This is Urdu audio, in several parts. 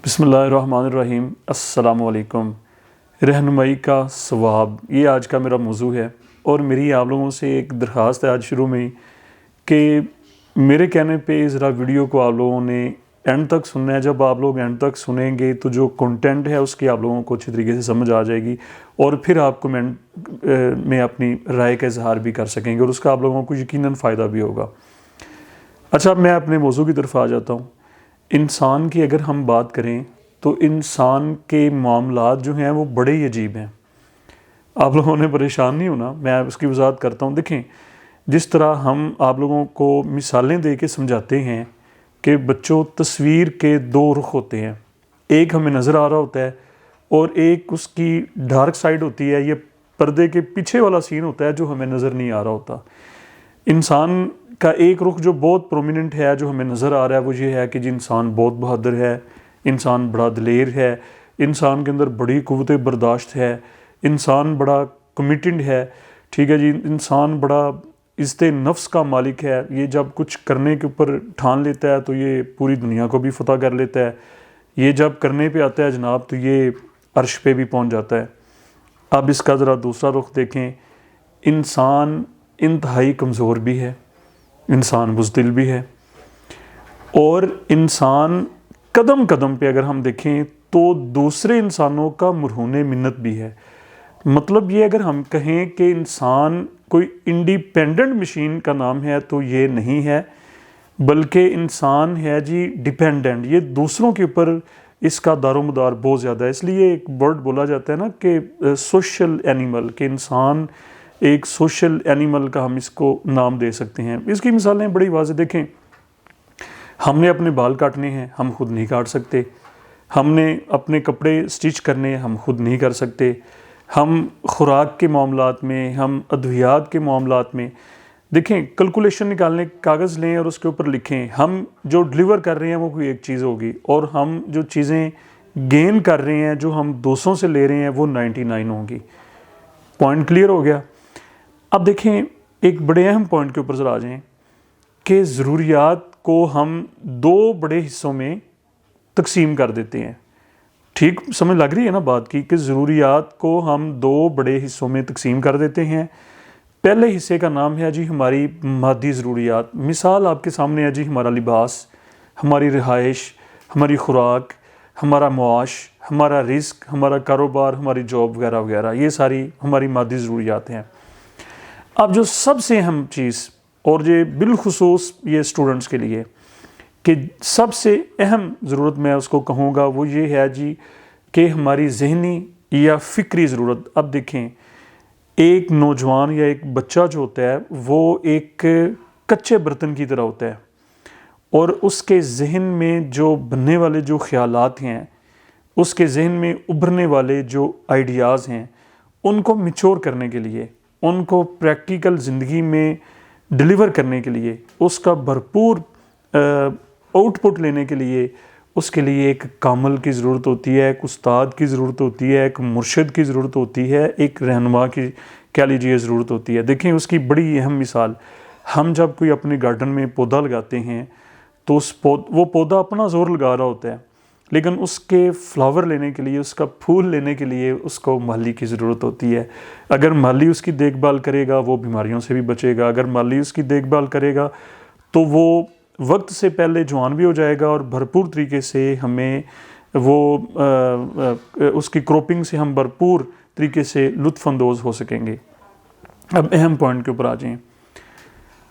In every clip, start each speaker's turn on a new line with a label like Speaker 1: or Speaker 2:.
Speaker 1: بسم اللہ الرحمن الرحیم۔ السلام علیکم۔ رہنمائی کا ثواب، یہ آج کا میرا موضوع ہے، اور میری آپ لوگوں سے ایک درخواست ہے آج شروع میں ہی کہ میرے کہنے پہ ذرا ویڈیو کو آپ لوگوں نے اینڈ تک سننا ہے۔ جب آپ لوگ اینڈ تک سنیں گے تو جو کنٹینٹ ہے اس کی آپ لوگوں کو اچھی طریقے سے سمجھ آ جائے گی، اور پھر آپ کمنٹ میں اپنی رائے کا اظہار بھی کر سکیں گے، اور اس کا آپ لوگوں کو یقیناً فائدہ بھی ہوگا۔ اچھا، اب میں اپنے موضوع کی طرف آ جاتا ہوں۔ انسان کی اگر ہم بات کریں تو انسان کے معاملات جو ہیں وہ بڑے ہی عجیب ہیں۔ آپ لوگوں نے پریشان نہیں ہونا، میں اس کی وضاحت کرتا ہوں۔ دیکھیں، جس طرح ہم آپ لوگوں کو مثالیں دے کے سمجھاتے ہیں کہ بچوں، تصویر کے دو رخ ہوتے ہیں، ایک ہمیں نظر آ رہا ہوتا ہے اور ایک اس کی ڈارک سائڈ ہوتی ہے، یہ پردے کے پیچھے والا سین ہوتا ہے جو ہمیں نظر نہیں آ رہا ہوتا۔ انسان کا ایک رخ جو بہت پرومیننٹ ہے، جو ہمیں نظر آ رہا ہے، وہ یہ ہے کہ جی انسان بہت بہادر ہے، انسان بڑا دلیر ہے، انسان کے اندر بڑی قوت برداشت ہے، انسان بڑا کمیٹڈ ہے، ٹھیک ہے جی، انسان بڑا عزت نفس کا مالک ہے، یہ جب کچھ کرنے کے اوپر ٹھان لیتا ہے تو یہ پوری دنیا کو بھی فتح کر لیتا ہے، یہ جب کرنے پہ آتا ہے جناب تو یہ عرش پہ بھی پہنچ جاتا ہے۔ اب اس کا ذرا دوسرا رخ دیکھیں، انسان انتہائی کمزور بھی ہے، انسان بزدل بھی ہے، اور انسان قدم قدم پہ اگر ہم دیکھیں تو دوسرے انسانوں کا مرہون منت بھی ہے۔ مطلب یہ اگر ہم کہیں کہ انسان کوئی انڈیپینڈنٹ مشین کا نام ہے تو یہ نہیں ہے، بلکہ انسان ہے جی ڈیپینڈنٹ، یہ دوسروں کے اوپر اس کا دار و مدار بہت زیادہ ہے۔ اس لیے ایک برڈ بولا جاتا ہے نا کہ سوشل اینیمل، کہ انسان ایک سوشل اینیمل کا ہم اس کو نام دے سکتے ہیں۔ اس کی مثالیں بڑی واضح دیکھیں، ہم نے اپنے بال کاٹنے ہیں، ہم خود نہیں کاٹ سکتے، ہم نے اپنے کپڑے سٹچ کرنے ہیں، ہم خود نہیں کر سکتے، ہم خوراک کے معاملات میں، ہم ادویات کے معاملات میں دیکھیں، کیلکولیشن نکالنے کاغذ لیں اور اس کے اوپر لکھیں، ہم جو ڈلیور کر رہے ہیں وہ کوئی ایک چیز ہوگی، اور ہم جو چیزیں گین کر رہے ہیں، جو ہم دوسروں سے لے رہے ہیں، وہ 99 ہوں گی۔ پوائنٹ کلیئر ہو گیا؟ اب دیکھیں، ایک بڑے اہم پوائنٹ کے اوپر ذرا آ جائیں کہ ضروریات کو ہم دو بڑے حصوں میں تقسیم کر دیتے ہیں۔ ٹھیک سمجھ لگ رہی ہے نا بات کی، کہ ضروریات کو ہم دو بڑے حصوں میں تقسیم کر دیتے ہیں۔ پہلے حصے کا نام ہے جی ہماری مادی ضروریات۔ مثال آپ کے سامنے ہے جی ہمارا لباس، ہماری رہائش، ہماری خوراک، ہمارا معاش، ہمارا رزق، ہمارا کاروبار، ہماری جاب وغیرہ وغیرہ، یہ ساری ہماری مادی ضروریات ہیں۔ اب جو سب سے اہم چیز، اور یہ بالخصوص یہ اسٹوڈنٹس کے لیے کہ سب سے اہم ضرورت میں اس کو کہوں گا، وہ یہ ہے جی کہ ہماری ذہنی یا فکری ضرورت۔ اب دیکھیں، ایک نوجوان یا ایک بچہ جو ہوتا ہے وہ ایک کچے برتن کی طرح ہوتا ہے، اور اس کے ذہن میں جو بننے والے جو خیالات ہیں، اس کے ذہن میں ابھرنے والے جو آئیڈیاز ہیں، ان کو میچور کرنے کے لیے، ان کو پریکٹیکل زندگی میں ڈیلیور کرنے کے لیے، اس کا بھرپور آؤٹ پٹ لینے کے لیے، اس کے لیے ایک کامل کی ضرورت ہوتی ہے، ایک استاد کی ضرورت ہوتی ہے، ایک مرشد کی ضرورت ہوتی ہے، ایک رہنما کی کہہ لیجیے ضرورت ہوتی ہے۔ دیکھیں، اس کی بڑی اہم مثال، ہم جب کوئی اپنے گارڈن میں پودا لگاتے ہیں تو وہ پودا اپنا زور لگا رہا ہوتا ہے، لیکن اس کے فلاور لینے کے لیے، اس کا پھول لینے کے لیے اس کو مالی کی ضرورت ہوتی ہے۔ اگر مالی اس کی دیکھ بھال کرے گا وہ بیماریوں سے بھی بچے گا، اگر مالی اس کی دیکھ بھال کرے گا تو وہ وقت سے پہلے جوان بھی ہو جائے گا، اور بھرپور طریقے سے ہمیں وہ اس کی کروپنگ سے ہم بھرپور طریقے سے لطف اندوز ہو سکیں گے۔ اب اہم پوائنٹ کے اوپر آ جائیں۔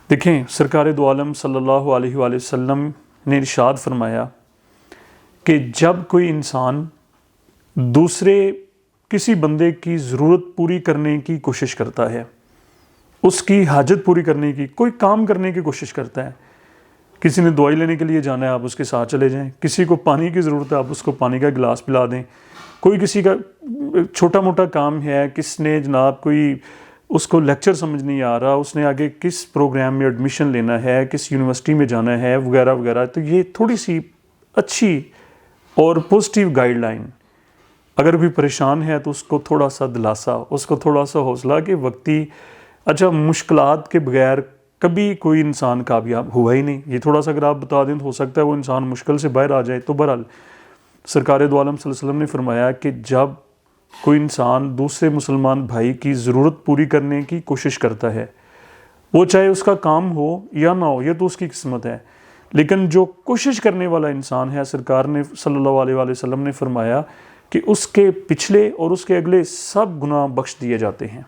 Speaker 1: دیکھیں، سرکار دو عالم صلی اللہ علیہ وآلہ وسلم نے ارشاد فرمایا کہ جب کوئی انسان دوسرے کسی بندے کی ضرورت پوری کرنے کی کوشش کرتا ہے، اس کی حاجت پوری کرنے کی، کوئی کام کرنے کی کوشش کرتا ہے، کسی نے دوائی لینے کے لیے جانا ہے، آپ اس کے ساتھ چلے جائیں، کسی کو پانی کی ضرورت ہے، آپ اس کو پانی کا گلاس پلا دیں، کوئی کسی کا چھوٹا موٹا کام ہے، کس نے جناب کوئی اس کو لیکچر سمجھ نہیں آ رہا، اس نے آگے کس پروگرام میں ایڈمیشن لینا ہے، کس یونیورسٹی میں جانا ہے وغیرہ وغیرہ، تو یہ تھوڑی سی اچھی اور پازیٹیو گائیڈ لائن، اگر کوئی پریشان ہے تو اس کو تھوڑا سا دلاسا، اس کو تھوڑا سا حوصلہ کہ وقتی اچھا مشکلات کے بغیر کبھی کوئی انسان کامیاب ہوا ہی نہیں، یہ تھوڑا سا اگر آپ بتا دیں تو ہو سکتا ہے وہ انسان مشکل سے باہر آ جائے۔ تو بہرحال سرکار دو عالم صلی اللہ علیہ وسلم نے فرمایا کہ جب کوئی انسان دوسرے مسلمان بھائی کی ضرورت پوری کرنے کی کوشش کرتا ہے، وہ چاہے اس کا کام ہو یا نہ ہو، یہ تو اس کی قسمت ہے، لیکن جو کوشش کرنے والا انسان ہے، سرکار نے صلی اللہ علیہ وآلہ وسلم نے فرمایا کہ اس کے پچھلے اور اس کے اگلے سب گناہ بخش دیے جاتے ہیں۔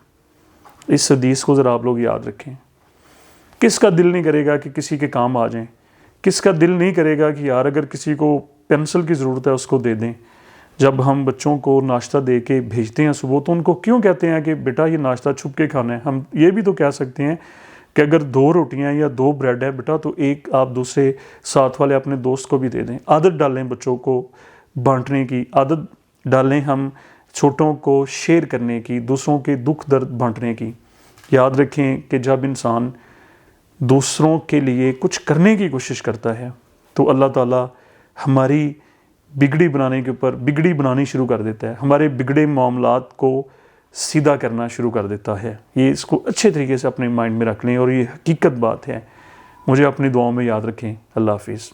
Speaker 1: اس حدیث کو ذرا آپ لوگ یاد رکھیں۔ کس کا دل نہیں کرے گا کہ کسی کے کام آ جائیں؟ کس کا دل نہیں کرے گا کہ یار اگر کسی کو پینسل کی ضرورت ہے اس کو دے دیں؟ جب ہم بچوں کو ناشتہ دے کے بھیجتے ہیں صبح، تو ان کو کیوں کہتے ہیں کہ بیٹا یہ ناشتہ چھپ کے کھانا ہے؟ ہم یہ بھی تو کہہ سکتے ہیں کہ اگر 2 روٹیاں یا 2 بریڈ ہے بیٹا، تو ایک آپ دوسرے ساتھ والے اپنے دوست کو بھی دے دیں۔ عادت ڈالیں بچوں کو بانٹنے کی، عادت ڈالیں ہم چھوٹوں کو شیئر کرنے کی، دوسروں کے دکھ درد بانٹنے کی۔ یاد رکھیں کہ جب انسان دوسروں کے لیے کچھ کرنے کی کوشش کرتا ہے تو اللہ تعالیٰ ہماری بگڑی بنانی شروع کر دیتا ہے، ہمارے بگڑے معاملات کو سیدھا کرنا شروع کر دیتا ہے۔ یہ اس کو اچھے طریقے سے اپنے مائنڈ میں رکھ لیں، اور یہ حقیقت بات ہے۔ مجھے اپنی دعاؤں میں یاد رکھیں۔ اللہ حافظ۔